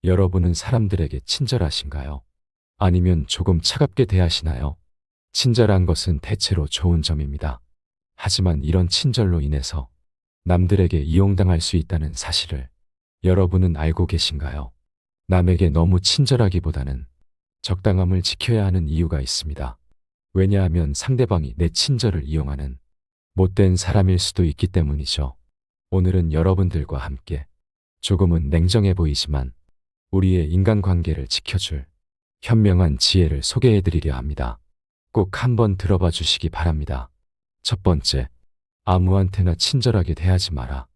여러분은 사람들에게 친절하신가요? 아니면 조금 차갑게 대하시나요? 친절한 것은 대체로 좋은 점입니다. 하지만 이런 친절로 인해서 남들에게 이용당할 수 있다는 사실을 여러분은 알고 계신가요? 남에게 너무 친절하기보다는 적당함을 지켜야 하는 이유가 있습니다. 왜냐하면 상대방이 내 친절을 이용하는 못된 사람일 수도 있기 때문이죠. 오늘은 여러분들과 함께 조금은 냉정해 보이지만 우리의 인간관계를 지켜줄 현명한 지혜를 소개해 드리려 합니다. 꼭 한번 들어봐 주시기 바랍니다. 첫 번째, 아무한테나 친절하게 대하지 마라.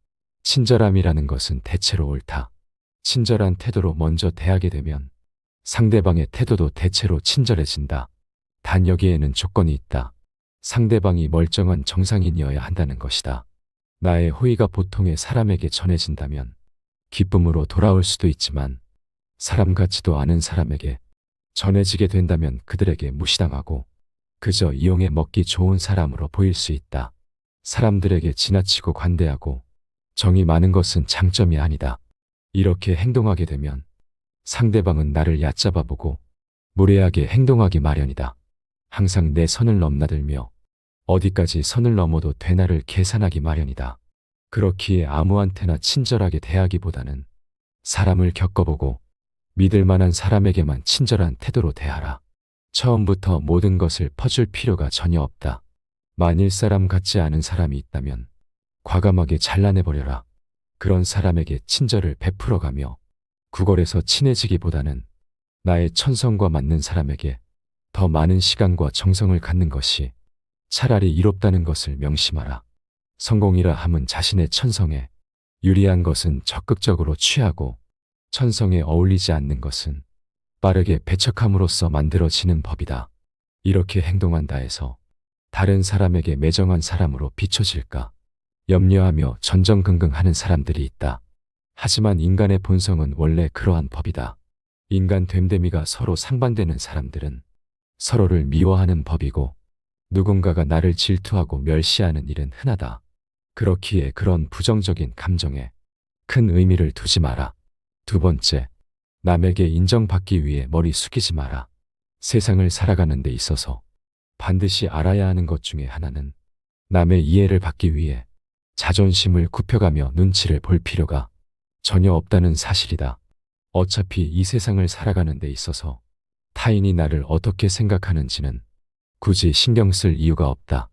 친절함이라는 것은 대체로 옳다. 친절한 태도로 먼저 대하게 되면 상대방의 태도도 대체로 친절해진다. 단 여기에는 조건이 있다. 상대방이 멀쩡한 정상인이어야 한다는 것이다. 나의 호의가 보통의 사람에게 전해진다면 기쁨으로 돌아올 수도 있지만 사람 같지도 않은 사람에게 전해지게 된다면 그들에게 무시당하고 그저 이용해 먹기 좋은 사람으로 보일 수 있다. 사람들에게 지나치고 관대하고 정이 많은 것은 장점이 아니다. 이렇게 행동하게 되면 상대방은 나를 얕잡아 보고 무례하게 행동하기 마련이다. 항상 내 선을 넘나들며 어디까지 선을 넘어도 되나를 계산하기 마련이다. 그렇기에 아무한테나 친절하게 대하기보다는 사람을 겪어보고 믿을 만한 사람에게만 친절한 태도로 대하라. 처음부터 모든 것을 퍼줄 필요가 전혀 없다. 만일 사람 같지 않은 사람이 있다면 과감하게 잘라내버려라. 그런 사람에게 친절을 베풀어가며 구걸해서 친해지기보다는 나의 천성과 맞는 사람에게 더 많은 시간과 정성을 갖는 것이 차라리 이롭다는 것을 명심하라. 성공이라 함은 자신의 천성에 유리한 것은 적극적으로 취하고 천성에 어울리지 않는 것은 빠르게 배척함으로써 만들어지는 법이다. 이렇게 행동한다 해서 다른 사람에게 매정한 사람으로 비춰질까 염려하며 전전긍긍하는 사람들이 있다. 하지만 인간의 본성은 원래 그러한 법이다. 인간 됨됨이가 서로 상반되는 사람들은 서로를 미워하는 법이고 누군가가 나를 질투하고 멸시하는 일은 흔하다. 그렇기에 그런 부정적인 감정에 큰 의미를 두지 마라. 두 번째, 남에게 인정받기 위해 머리 숙이지 마라. 세상을 살아가는 데 있어서 반드시 알아야 하는 것 중에 하나는 남의 이해를 받기 위해 자존심을 굽혀가며 눈치를 볼 필요가 전혀 없다는 사실이다. 어차피 이 세상을 살아가는 데 있어서 타인이 나를 어떻게 생각하는지는 굳이 신경 쓸 이유가 없다.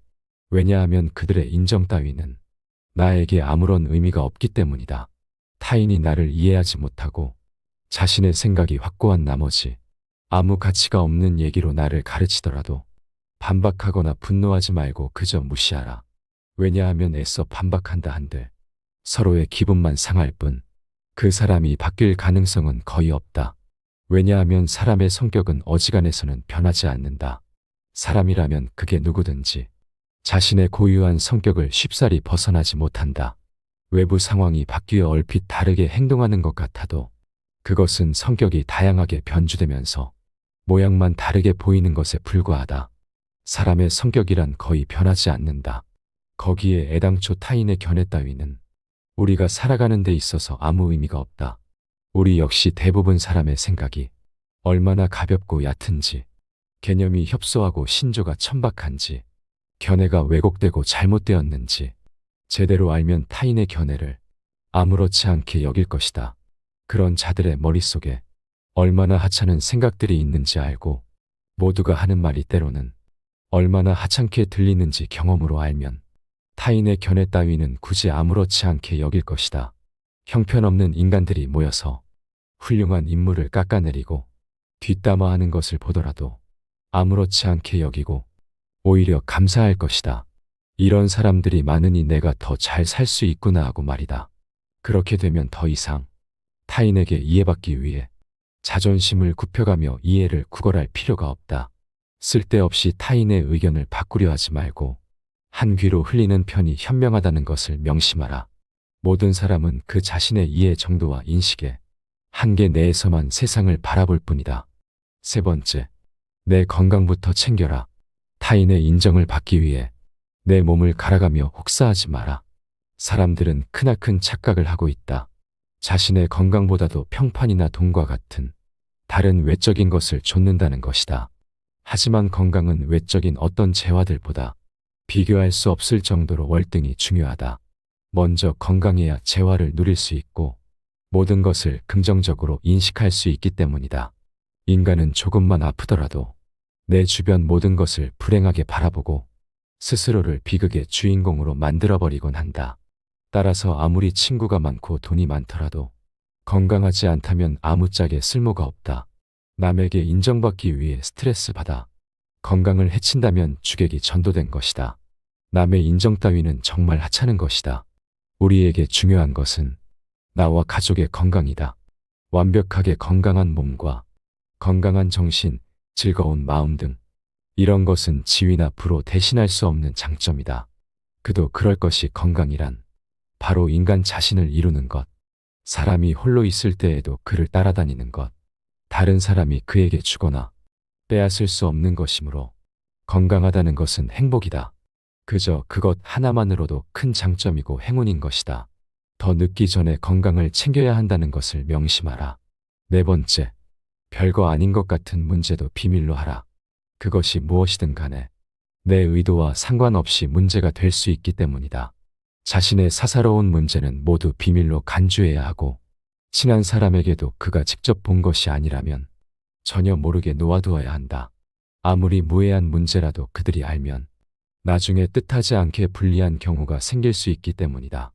왜냐하면 그들의 인정 따위는 나에게 아무런 의미가 없기 때문이다. 타인이 나를 이해하지 못하고 자신의 생각이 확고한 나머지 아무 가치가 없는 얘기로 나를 가르치더라도 반박하거나 분노하지 말고 그저 무시하라. 왜냐하면 애써 반박한다 한들 서로의 기분만 상할 뿐 그 사람이 바뀔 가능성은 거의 없다. 왜냐하면 사람의 성격은 어지간해서는 변하지 않는다. 사람이라면 그게 누구든지 자신의 고유한 성격을 쉽사리 벗어나지 못한다. 외부 상황이 바뀌어 얼핏 다르게 행동하는 것 같아도 그것은 성격이 다양하게 변주되면서 모양만 다르게 보이는 것에 불과하다. 사람의 성격이란 거의 변하지 않는다. 거기에 애당초 타인의 견해 따위는 우리가 살아가는 데 있어서 아무 의미가 없다. 우리 역시 대부분 사람의 생각이 얼마나 가볍고 얕은지, 개념이 협소하고 신조가 천박한지, 견해가 왜곡되고 잘못되었는지 제대로 알면 타인의 견해를 아무렇지 않게 여길 것이다. 그런 자들의 머릿속에 얼마나 하찮은 생각들이 있는지 알고 모두가 하는 말이 때로는 얼마나 하찮게 들리는지 경험으로 알면 타인의 견해 따위는 굳이 아무렇지 않게 여길 것이다. 형편없는 인간들이 모여서 훌륭한 인물을 깎아내리고 뒷담화하는 것을 보더라도 아무렇지 않게 여기고 오히려 감사할 것이다. 이런 사람들이 많으니 내가 더 잘 살 수 있구나 하고 말이다. 그렇게 되면 더 이상 타인에게 이해받기 위해 자존심을 굽혀가며 이해를 구걸할 필요가 없다. 쓸데없이 타인의 의견을 바꾸려 하지 말고 한 귀로 흘리는 편이 현명하다는 것을 명심하라. 모든 사람은 그 자신의 이해 정도와 인식에 한계 내에서만 세상을 바라볼 뿐이다. 세 번째, 내 건강부터 챙겨라. 타인의 인정을 받기 위해 내 몸을 갈아가며 혹사하지 마라. 사람들은 크나큰 착각을 하고 있다. 자신의 건강보다도 평판이나 돈과 같은 다른 외적인 것을 좇는다는 것이다. 하지만 건강은 외적인 어떤 재화들보다 비교할 수 없을 정도로 월등히 중요하다. 먼저 건강해야 재화를 누릴 수 있고 모든 것을 긍정적으로 인식할 수 있기 때문이다. 인간은 조금만 아프더라도 내 주변 모든 것을 불행하게 바라보고 스스로를 비극의 주인공으로 만들어버리곤 한다. 따라서 아무리 친구가 많고 돈이 많더라도 건강하지 않다면 아무짝에 쓸모가 없다. 남에게 인정받기 위해 스트레스 받아 건강을 해친다면 주객이 전도된 것이다. 남의 인정 따위는 정말 하찮은 것이다. 우리에게 중요한 것은 나와 가족의 건강이다. 완벽하게 건강한 몸과 건강한 정신, 즐거운 마음 등 이런 것은 지위나 부로 대신할 수 없는 장점이다. 그도 그럴 것이 건강이란 바로 인간 자신을 이루는 것. 사람이 홀로 있을 때에도 그를 따라다니는 것. 다른 사람이 그에게 주거나 빼앗을 수 없는 것이므로 건강하다는 것은 행복이다. 그저 그것 하나만으로도 큰 장점이고 행운인 것이다. 더 늦기 전에 건강을 챙겨야 한다는 것을 명심하라. 네 번째, 별거 아닌 것 같은 문제도 비밀로 하라. 그것이 무엇이든 간에 내 의도와 상관없이 문제가 될 수 있기 때문이다. 자신의 사사로운 문제는 모두 비밀로 간주해야 하고 친한 사람에게도 그가 직접 본 것이 아니라면 전혀 모르게 놓아두어야 한다. 아무리 무해한 문제라도 그들이 알면 나중에 뜻하지 않게 불리한 경우가 생길 수 있기 때문이다.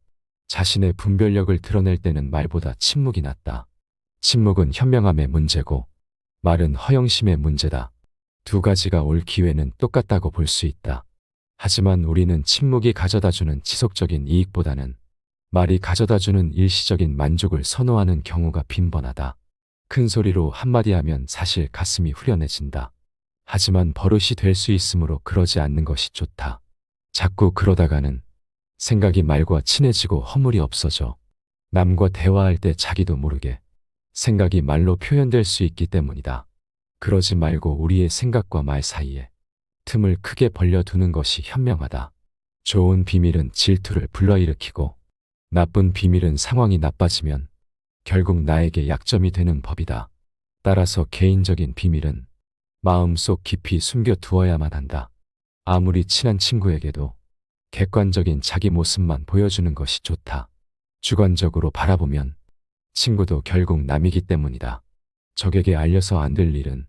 자신의 분별력을 드러낼 때는 말보다 침묵이 낫다. 침묵은 현명함의 문제고 말은 허영심의 문제다. 두 가지가 올 기회는 똑같다고 볼 수 있다. 하지만 우리는 침묵이 가져다주는 지속적인 이익보다는 말이 가져다주는 일시적인 만족을 선호하는 경우가 빈번하다. 큰 소리로 한마디 하면 사실 가슴이 후련해진다. 하지만 버릇이 될 수 있으므로 그러지 않는 것이 좋다. 자꾸 그러다가는 생각이 말과 친해지고 허물이 없어져 남과 대화할 때 자기도 모르게 생각이 말로 표현될 수 있기 때문이다. 그러지 말고 우리의 생각과 말 사이에 틈을 크게 벌려두는 것이 현명하다. 좋은 비밀은 질투를 불러일으키고 나쁜 비밀은 상황이 나빠지면 결국 나에게 약점이 되는 법이다. 따라서 개인적인 비밀은 마음속 깊이 숨겨두어야만 한다. 아무리 친한 친구에게도 객관적인 자기 모습만 보여주는 것이 좋다. 주관적으로 바라보면 친구도 결국 남이기 때문이다. 적에게 알려서 안 될 일은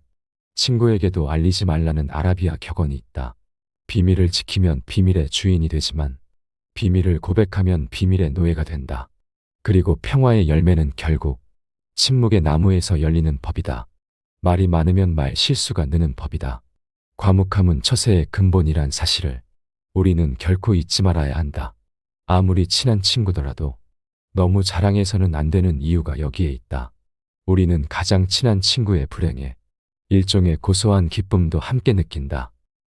친구에게도 알리지 말라는 아라비아 격언이 있다. 비밀을 지키면 비밀의 주인이 되지만 비밀을 고백하면 비밀의 노예가 된다. 그리고 평화의 열매는 결국 침묵의 나무에서 열리는 법이다. 말이 많으면 말 실수가 느는 법이다. 과묵함은 처세의 근본이란 사실을 우리는 결코 잊지 말아야 한다. 아무리 친한 친구더라도 너무 자랑해서는 안 되는 이유가 여기에 있다. 우리는 가장 친한 친구의 불행에 일종의 고소한 기쁨도 함께 느낀다.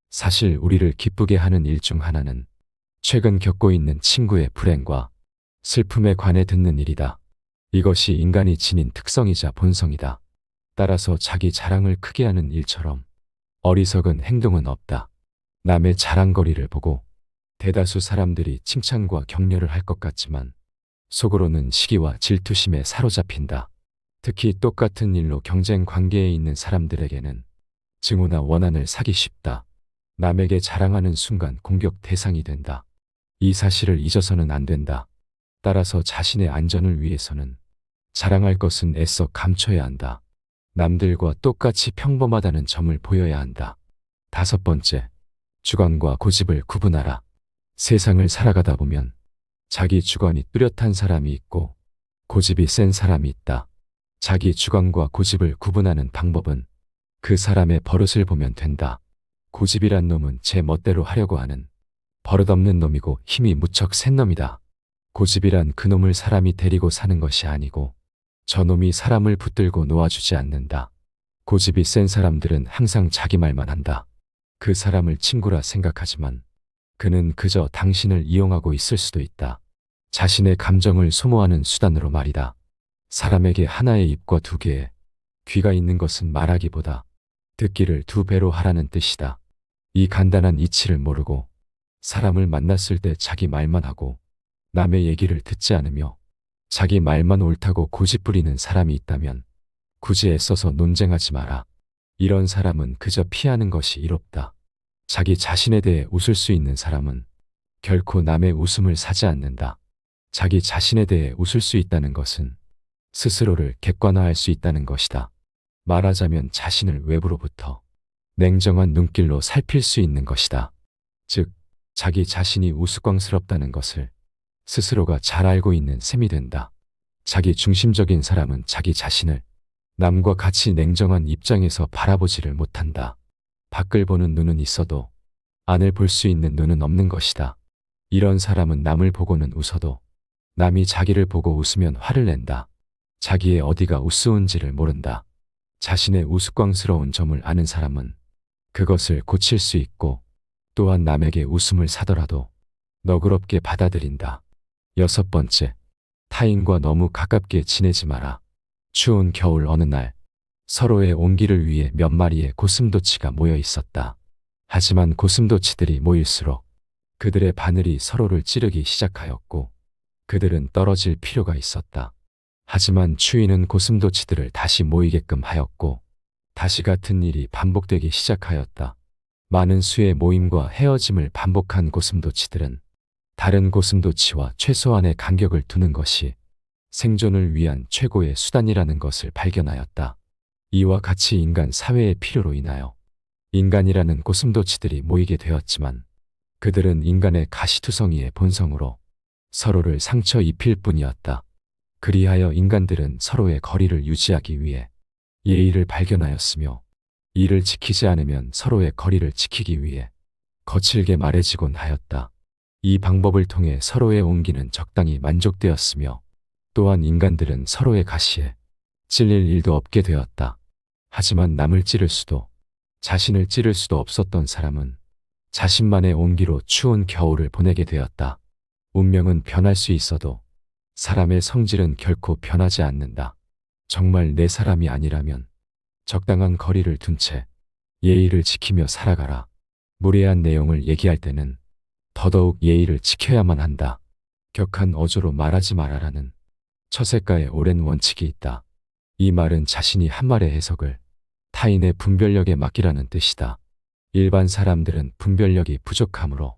사실 우리를 기쁘게 하는 일 중 하나는 최근 겪고 있는 친구의 불행과 슬픔에 관해 듣는 일이다. 이것이 인간이 지닌 특성이자 본성이다. 따라서 자기 자랑을 크게 하는 일처럼 어리석은 행동은 없다. 남의 자랑거리를 보고 대다수 사람들이 칭찬과 격려를 할 것 같지만 속으로는 시기와 질투심에 사로잡힌다. 특히 똑같은 일로 경쟁 관계에 있는 사람들에게는 증오나 원한을 사기 쉽다. 남에게 자랑하는 순간 공격 대상이 된다. 이 사실을 잊어서는 안 된다. 따라서 자신의 안전을 위해서는 자랑할 것은 애써 감춰야 한다. 남들과 똑같이 평범하다는 점을 보여야 한다. 다섯 번째, 주관과 고집을 구분하라. 세상을 살아가다 보면 자기 주관이 뚜렷한 사람이 있고 고집이 센 사람이 있다. 자기 주관과 고집을 구분하는 방법은 그 사람의 버릇을 보면 된다. 고집이란 놈은 제 멋대로 하려고 하는 버릇없는 놈이고 힘이 무척 센 놈이다. 고집이란 그놈을 사람이 데리고 사는 것이 아니고 저놈이 사람을 붙들고 놓아주지 않는다. 고집이 센 사람들은 항상 자기 말만 한다. 그 사람을 친구라 생각하지만 그는 그저 당신을 이용하고 있을 수도 있다. 자신의 감정을 소모하는 수단으로 말이다. 사람에게 하나의 입과 두 개의 귀가 있는 것은 말하기보다 듣기를 두 배로 하라는 뜻이다. 이 간단한 이치를 모르고 사람을 만났을 때 자기 말만 하고 남의 얘기를 듣지 않으며 자기 말만 옳다고 고집부리는 사람이 있다면 굳이 애써서 논쟁하지 마라. 이런 사람은 그저 피하는 것이 이롭다. 자기 자신에 대해 웃을 수 있는 사람은 결코 남의 웃음을 사지 않는다. 자기 자신에 대해 웃을 수 있다는 것은 스스로를 객관화할 수 있다는 것이다. 말하자면 자신을 외부로부터 냉정한 눈길로 살필 수 있는 것이다. 즉, 자기 자신이 우스꽝스럽다는 것을 스스로가 잘 알고 있는 셈이 된다. 자기 중심적인 사람은 자기 자신을 남과 같이 냉정한 입장에서 바라보지를 못한다. 밖을 보는 눈은 있어도 안을 볼 수 있는 눈은 없는 것이다. 이런 사람은 남을 보고는 웃어도 남이 자기를 보고 웃으면 화를 낸다. 자기의 어디가 우스운지를 모른다. 자신의 우스꽝스러운 점을 아는 사람은 그것을 고칠 수 있고 또한 남에게 웃음을 사더라도 너그럽게 받아들인다. 6번째, 타인과 너무 가깝게 지내지 마라. 추운 겨울 어느 날 서로의 온기를 위해 몇 마리의 고슴도치가 모여 있었다. 하지만 고슴도치들이 모일수록 그들의 바늘이 서로를 찌르기 시작하였고 그들은 떨어질 필요가 있었다. 하지만 추위는 고슴도치들을 다시 모이게끔 하였고 다시 같은 일이 반복되기 시작하였다. 많은 수의 모임과 헤어짐을 반복한 고슴도치들은 다른 고슴도치와 최소한의 간격을 두는 것이 생존을 위한 최고의 수단이라는 것을 발견하였다. 이와 같이 인간 사회의 필요로 인하여 인간이라는 고슴도치들이 모이게 되었지만 그들은 인간의 가시투성이의 본성으로 서로를 상처 입힐 뿐이었다. 그리하여 인간들은 서로의 거리를 유지하기 위해 예의를 발견하였으며 이를 지키지 않으면 서로의 거리를 지키기 위해 거칠게 말해지곤 하였다. 이 방법을 통해 서로의 온기는 적당히 만족되었으며 또한 인간들은 서로의 가시에 찔릴 일도 없게 되었다. 하지만 남을 찌를 수도 자신을 찌를 수도 없었던 사람은 자신만의 온기로 추운 겨울을 보내게 되었다. 운명은 변할 수 있어도 사람의 성질은 결코 변하지 않는다. 정말 내 사람이 아니라면 적당한 거리를 둔 채 예의를 지키며 살아가라. 무례한 내용을 얘기할 때는 더더욱 예의를 지켜야만 한다. 격한 어조로 말하지 말아라는 처세가의 오랜 원칙이 있다. 이 말은 자신이 한 말의 해석을 타인의 분별력에 맡기라는 뜻이다. 일반 사람들은 분별력이 부족하므로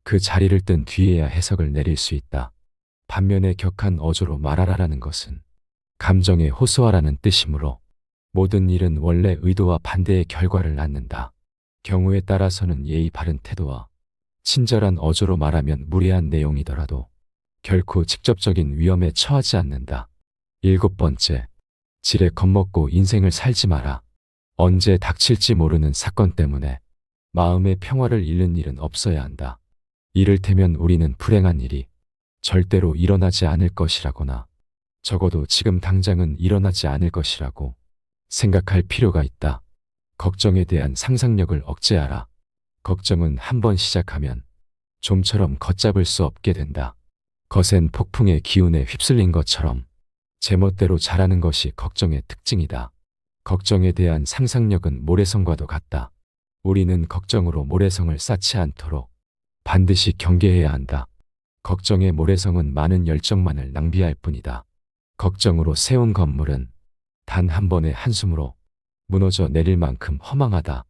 그 자리를 뜬 뒤에야 해석을 내릴 수 있다. 반면에 격한 어조로 말하라라는 것은 감정에 호소하라는 뜻이므로 모든 일은 원래 의도와 반대의 결과를 낳는다. 경우에 따라서는 예의 바른 태도와 친절한 어조로 말하면 무례한 내용이더라도 결코 직접적인 위험에 처하지 않는다. 7번째, 지레 겁먹고 인생을 살지 마라. 언제 닥칠지 모르는 사건 때문에 마음의 평화를 잃는 일은 없어야 한다. 이를테면 우리는 불행한 일이 절대로 일어나지 않을 것이라거나 적어도 지금 당장은 일어나지 않을 것이라고 생각할 필요가 있다. 걱정에 대한 상상력을 억제하라. 걱정은 한번 시작하면 좀처럼 걷잡을 수 없게 된다. 거센 폭풍의 기운에 휩쓸린 것처럼 제멋대로 자라는 것이 걱정의 특징이다. 걱정에 대한 상상력은 모래성과도 같다. 우리는 걱정으로 모래성을 쌓지 않도록 반드시 경계해야 한다. 걱정의 모래성은 많은 열정만을 낭비할 뿐이다. 걱정으로 세운 건물은 단 한 번의 한숨으로 무너져 내릴 만큼 허망하다.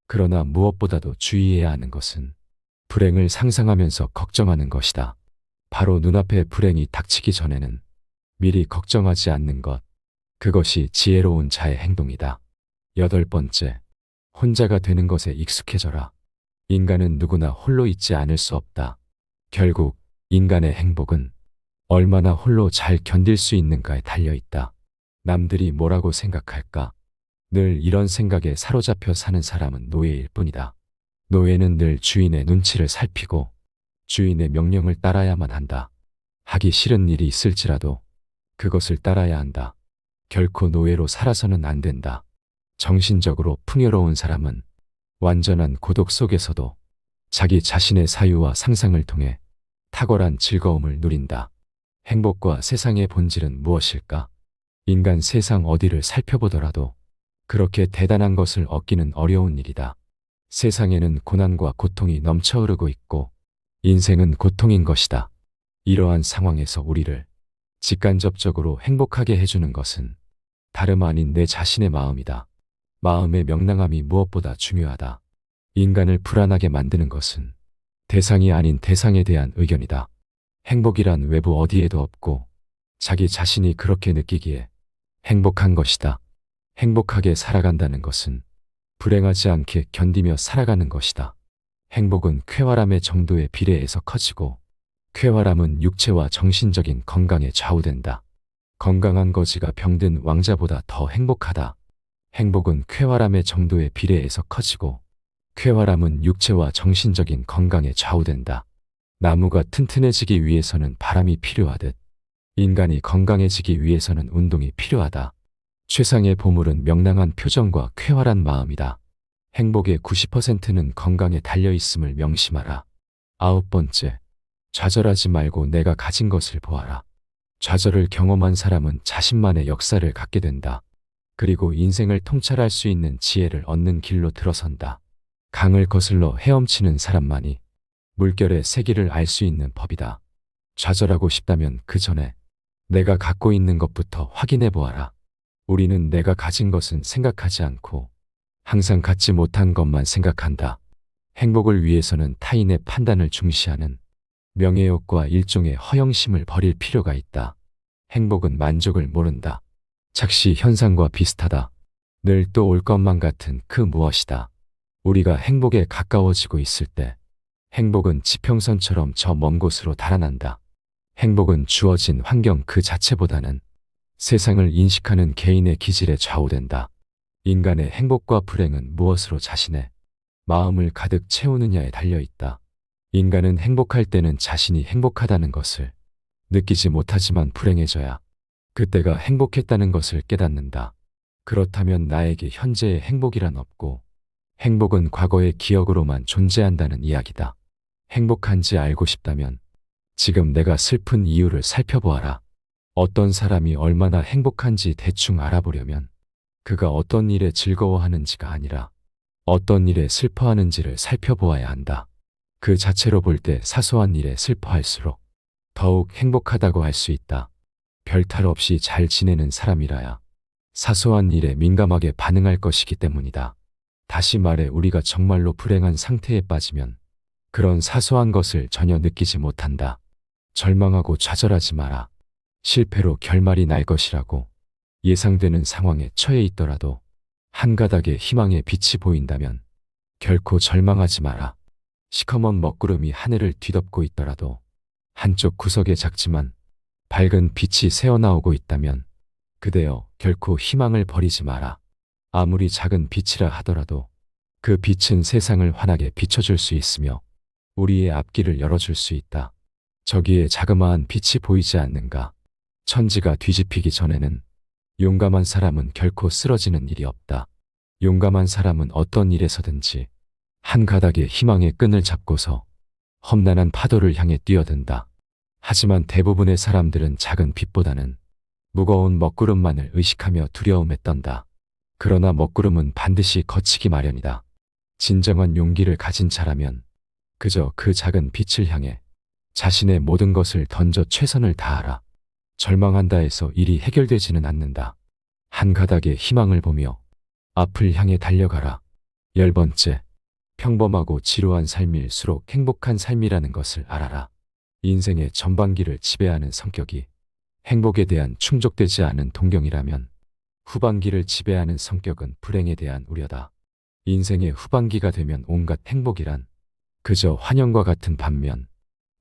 그러나 무엇보다도 주의해야 하는 것은 불행을 상상하면서 걱정하는 것이다. 바로 눈앞에 불행이 닥치기 전에는 미리 걱정하지 않는 것. 그것이 지혜로운 자의 행동이다. 8번째, 혼자가 되는 것에 익숙해져라. 인간은 누구나 홀로 있지 않을 수 없다. 결국 인간의 행복은 얼마나 홀로 잘 견딜 수 있는가에 달려있다. 남들이 뭐라고 생각할까? 늘 이런 생각에 사로잡혀 사는 사람은 노예일 뿐이다. 노예는 늘 주인의 눈치를 살피고 주인의 명령을 따라야만 한다. 하기 싫은 일이 있을지라도 그것을 따라야 한다. 결코 노예로 살아서는 안 된다. 정신적으로 풍요로운 사람은 완전한 고독 속에서도 자기 자신의 사유와 상상을 통해 탁월한 즐거움을 누린다. 행복과 세상의 본질은 무엇일까? 인간 세상 어디를 살펴보더라도 그렇게 대단한 것을 얻기는 어려운 일이다. 세상에는 고난과 고통이 넘쳐 흐르고 있고 인생은 고통인 것이다. 이러한 상황에서 우리를 직간접적으로 행복하게 해주는 것은 다름 아닌 내 자신의 마음이다. 마음의 명랑함이 무엇보다 중요하다. 인간을 불안하게 만드는 것은 대상이 아닌 대상에 대한 의견이다. 행복이란 외부 어디에도 없고 자기 자신이 그렇게 느끼기에 행복한 것이다. 행복하게 살아간다는 것은 불행하지 않게 견디며 살아가는 것이다. 행복은 쾌활함의 정도에 비례해서 커지고 쾌활함은 육체와 정신적인 건강에 좌우된다. 건강한 거지가 병든 왕자보다 더 행복하다. 행복은 쾌활함의 정도에 비례해서 커지고 쾌활함은 육체와 정신적인 건강에 좌우된다. 나무가 튼튼해지기 위해서는 바람이 필요하듯 인간이 건강해지기 위해서는 운동이 필요하다. 최상의 보물은 명랑한 표정과 쾌활한 마음이다. 행복의 90%는 건강에 달려있음을 명심하라. 9번째, 좌절하지 말고 내가 가진 것을 보아라. 좌절을 경험한 사람은 자신만의 역사를 갖게 된다. 그리고 인생을 통찰할 수 있는 지혜를 얻는 길로 들어선다. 강을 거슬러 헤엄치는 사람만이 물결의 세기를 알 수 있는 법이다. 좌절하고 싶다면 그 전에 내가 갖고 있는 것부터 확인해 보아라. 우리는 내가 가진 것은 생각하지 않고 항상 갖지 못한 것만 생각한다. 행복을 위해서는 타인의 판단을 중시하는 명예욕과 일종의 허영심을 버릴 필요가 있다. 행복은 만족을 모른다. 착시 현상과 비슷하다. 늘 또 올 것만 같은 그 무엇이다. 우리가 행복에 가까워지고 있을 때 행복은 지평선처럼 저 먼 곳으로 달아난다. 행복은 주어진 환경 그 자체보다는 세상을 인식하는 개인의 기질에 좌우된다. 인간의 행복과 불행은 무엇으로 자신의 마음을 가득 채우느냐에 달려있다. 인간은 행복할 때는 자신이 행복하다는 것을 느끼지 못하지만 불행해져야 그때가 행복했다는 것을 깨닫는다. 그렇다면 나에게 현재의 행복이란 없고 행복은 과거의 기억으로만 존재한다는 이야기다. 행복한지 알고 싶다면 지금 내가 슬픈 이유를 살펴보아라. 어떤 사람이 얼마나 행복한지 대충 알아보려면 그가 어떤 일에 즐거워하는지가 아니라 어떤 일에 슬퍼하는지를 살펴보아야 한다. 그 자체로 볼 때 사소한 일에 슬퍼할수록 더욱 행복하다고 할 수 있다. 별탈 없이 잘 지내는 사람이라야 사소한 일에 민감하게 반응할 것이기 때문이다. 다시 말해 우리가 정말로 불행한 상태에 빠지면 그런 사소한 것을 전혀 느끼지 못한다. 절망하고 좌절하지 마라. 실패로 결말이 날 것이라고 예상되는 상황에 처해 있더라도 한 가닥의 희망의 빛이 보인다면 결코 절망하지 마라. 시커먼 먹구름이 하늘을 뒤덮고 있더라도 한쪽 구석에 작지만 밝은 빛이 새어나오고 있다면 그대여 결코 희망을 버리지 마라. 아무리 작은 빛이라 하더라도 그 빛은 세상을 환하게 비춰줄 수 있으며 우리의 앞길을 열어줄 수 있다. 저기에 자그마한 빛이 보이지 않는가? 천지가 뒤집히기 전에는 용감한 사람은 결코 쓰러지는 일이 없다. 용감한 사람은 어떤 일에서든지 한 가닥의 희망의 끈을 잡고서 험난한 파도를 향해 뛰어든다. 하지만 대부분의 사람들은 작은 빛보다는 무거운 먹구름만을 의식하며 두려움에 떤다. 그러나 먹구름은 반드시 거치기 마련이다. 진정한 용기를 가진 자라면 그저 그 작은 빛을 향해 자신의 모든 것을 던져 최선을 다하라. 절망한다 해서 일이 해결되지는 않는다. 한 가닥의 희망을 보며 앞을 향해 달려가라. 10번째, 평범하고 지루한 삶일수록 행복한 삶이라는 것을 알아라. 인생의 전반기를 지배하는 성격이 행복에 대한 충족되지 않은 동경이라면 후반기를 지배하는 성격은 불행에 대한 우려다. 인생의 후반기가 되면 온갖 행복이란 그저 환영과 같은 반면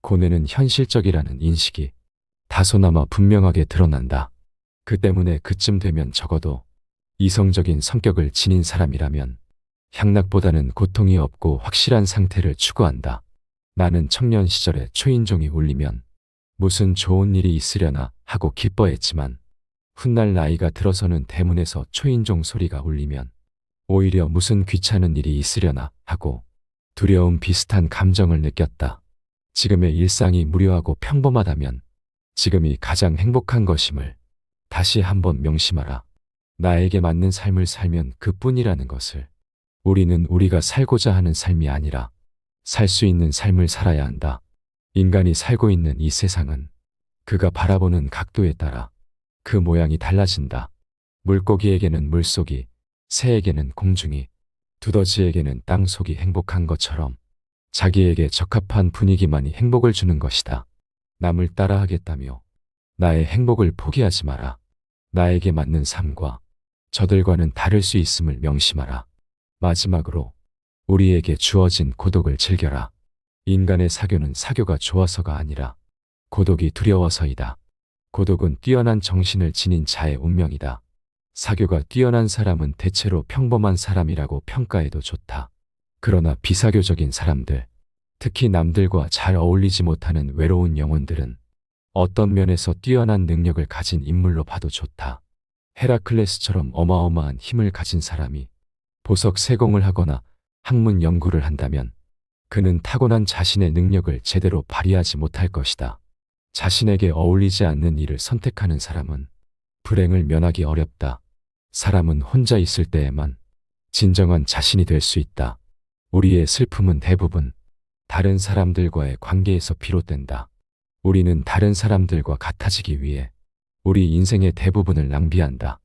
고뇌는 현실적이라는 인식이 다소나마 분명하게 드러난다. 그 때문에 그쯤 되면 적어도 이성적인 성격을 지닌 사람이라면 향락보다는 고통이 없고 확실한 상태를 추구한다. 나는 청년 시절에 초인종이 울리면 무슨 좋은 일이 있으려나 하고 기뻐했지만 훗날 나이가 들어서는 대문에서 초인종 소리가 울리면 오히려 무슨 귀찮은 일이 있으려나 하고 두려움 비슷한 감정을 느꼈다. 지금의 일상이 무료하고 평범하다면 지금이 가장 행복한 것임을 다시 한번 명심하라. 나에게 맞는 삶을 살면 그뿐이라는 것을. 우리는 우리가 살고자 하는 삶이 아니라 살 수 있는 삶을 살아야 한다. 인간이 살고 있는 이 세상은 그가 바라보는 각도에 따라 그 모양이 달라진다. 물고기에게는 물속이, 새에게는 공중이, 두더지에게는 땅속이 행복한 것처럼 자기에게 적합한 분위기만이 행복을 주는 것이다. 남을 따라하겠다며 나의 행복을 포기하지 마라. 나에게 맞는 삶과 저들과는 다를 수 있음을 명심하라. 마지막으로 우리에게 주어진 고독을 즐겨라. 인간의 사교는 사교가 좋아서가 아니라 고독이 두려워서이다. 고독은 뛰어난 정신을 지닌 자의 운명이다. 사교가 뛰어난 사람은 대체로 평범한 사람이라고 평가해도 좋다. 그러나 비사교적인 사람들, 특히 남들과 잘 어울리지 못하는 외로운 영혼들은 어떤 면에서 뛰어난 능력을 가진 인물로 봐도 좋다. 헤라클레스처럼 어마어마한 힘을 가진 사람이 보석 세공을 하거나 학문 연구를 한다면 그는 타고난 자신의 능력을 제대로 발휘하지 못할 것이다. 자신에게 어울리지 않는 일을 선택하는 사람은 불행을 면하기 어렵다. 사람은 혼자 있을 때에만 진정한 자신이 될 수 있다. 우리의 슬픔은 대부분 다른 사람들과의 관계에서 비롯된다. 우리는 다른 사람들과 같아지기 위해 우리 인생의 대부분을 낭비한다.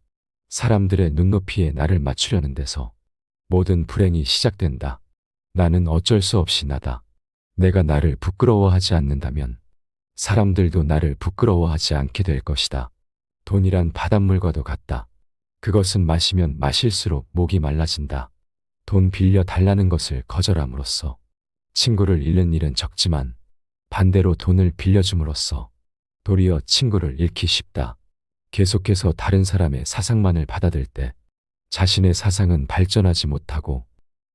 사람들의 눈높이에 나를 맞추려는 데서 모든 불행이 시작된다. 나는 어쩔 수 없이 나다. 내가 나를 부끄러워하지 않는다면 사람들도 나를 부끄러워하지 않게 될 것이다. 돈이란 바닷물과도 같다. 그것은 마시면 마실수록 목이 말라진다. 돈 빌려 달라는 것을 거절함으로써 친구를 잃는 일은 적지만 반대로 돈을 빌려줌으로써 도리어 친구를 잃기 쉽다. 계속해서 다른 사람의 사상만을 받아들 때 자신의 사상은 발전하지 못하고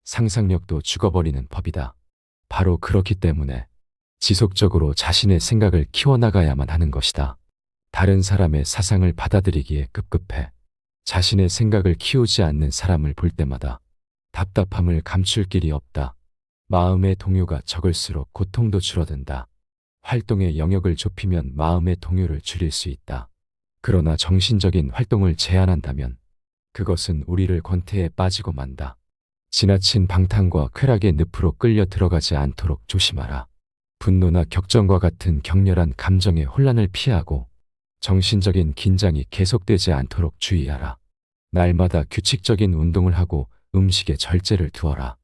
상상력도 죽어버리는 법이다. 바로 그렇기 때문에 지속적으로 자신의 생각을 키워나가야만 하는 것이다. 다른 사람의 사상을 받아들이기에 급급해 자신의 생각을 키우지 않는 사람을 볼 때마다 답답함을 감출 길이 없다. 마음의 동요가 적을수록 고통도 줄어든다. 활동의 영역을 좁히면 마음의 동요를 줄일 수 있다. 그러나 정신적인 활동을 제한한다면 그것은 우리를 권태에 빠지고 만다. 지나친 방탕과 쾌락의 늪으로 끌려 들어가지 않도록 조심하라. 분노나 격정과 같은 격렬한 감정의 혼란을 피하고 정신적인 긴장이 계속되지 않도록 주의하라. 날마다 규칙적인 운동을 하고 음식에 절제를 두어라.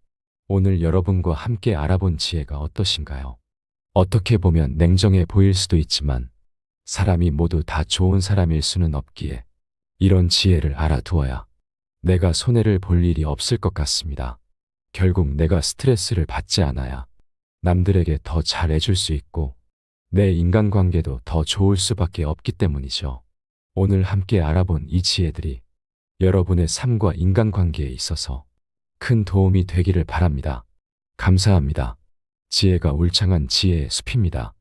오늘 여러분과 함께 알아본 지혜가 어떠신가요? 어떻게 보면 냉정해 보일 수도 있지만 사람이 모두 다 좋은 사람일 수는 없기에 이런 지혜를 알아두어야 내가 손해를 볼 일이 없을 것 같습니다. 결국 내가 스트레스를 받지 않아야 남들에게 더 잘해줄 수 있고 내 인간관계도 더 좋을 수밖에 없기 때문이죠. 오늘 함께 알아본 이 지혜들이 여러분의 삶과 인간관계에 있어서 큰 도움이 되기를 바랍니다. 감사합니다. 지혜가 울창한 지혜의 숲입니다.